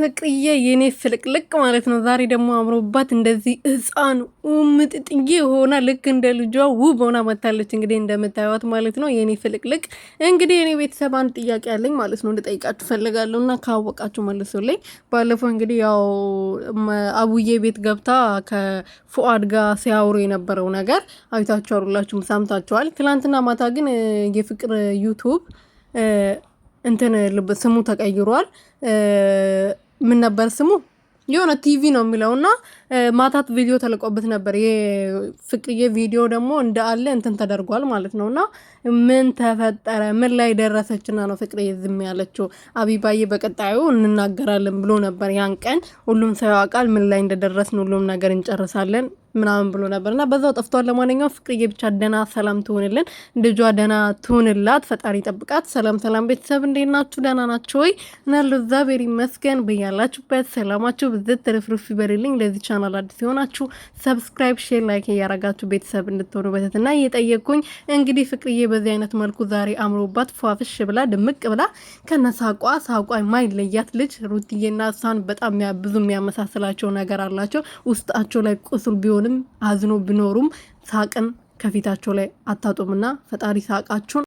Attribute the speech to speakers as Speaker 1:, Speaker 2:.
Speaker 1: ፍቅርዬ የኔ ፍልቅልቅ ማለት ነው። ዛሬ ደግሞ አምሮባት እንደዚህ ህፃን ምጥጥዬ ሆና ልክ እንደ ልጇ ውብ ሆና መታለች። እንግዲህ እንደምታዩት ማለት ነው የኔ ፍልቅልቅ። እንግዲህ የኔ ቤተሰብ አንድ ጥያቄ አለኝ ማለት ነው እንድጠይቃችሁ ፈልጋለሁ እና ካወቃችሁ መልሱልኝ። ባለፈው እንግዲህ ያው አቡዬ ቤት ገብታ ከፉአድ ጋር ሲያወሩ የነበረው ነገር አይታችኋል፣ ሁላችሁም ሰምታችኋል። ትላንትና ማታ ግን የፍቅር ዩቱብ እንትን ስሙ ተቀይሯል። ምን ነበር ስሙ? የሆነ ቲቪ ነው የሚለውና ማታት ቪዲዮ ተለቆበት ነበር። የፍቅርዬ ቪዲዮ ደግሞ እንዳለ እንትን ተደርጓል ማለት ነውና ምን ተፈጠረ? ምን ላይ ደረሰችና ነው ፍቅርዬ ዝም ያለችው? አቢባዬ በቀጣዩ እንናገራለን ብሎ ነበር ያን ቀን። ሁሉም ሰው ያውቃል ምን ላይ እንደደረስን፣ ሁሉም ነገር እንጨርሳለን ምናምን ብሎ ነበርና በዛው ጠፍቷል። ለማንኛውም ፍቅርዬ ብቻ ደና ሰላም ትሆንልን፣ ልጇ ደና ትሆንላት፣ ፈጣሪ ጠብቃት። ሰላም ሰላም ቤተሰብ እንዴት ናችሁ? ደና ናችሁ ወይ? እናሉ እግዚአብሔር ይመስገን። በያላችሁበት ሰላማችሁ ብዝት ትርፍርፍ ይበልልኝ። ለዚህ ቻናል አዲስ ሲሆናችሁ ሰብስክራይብ፣ ሼር፣ ላይክ እያረጋችሁ ቤተሰብ እንድትሆኑ በተትና እየጠየቅኩኝ እንግዲህ ፍቅርዬ በዚህ አይነት መልኩ ዛሬ አምሮባት ፏፍሽ ብላ ድምቅ ብላ ከነሳቋ ሳቋ የማይለያት ልጅ ሩትዬና እሷን በጣም ብዙ የሚያመሳስላቸው ነገር አላቸው። ውስጣቸው ላይ ቁስል ቢሆንም አዝኖ ቢኖሩም ሳቅን ከፊታቸው ላይ አታጡምና ፈጣሪ ሳቃችሁን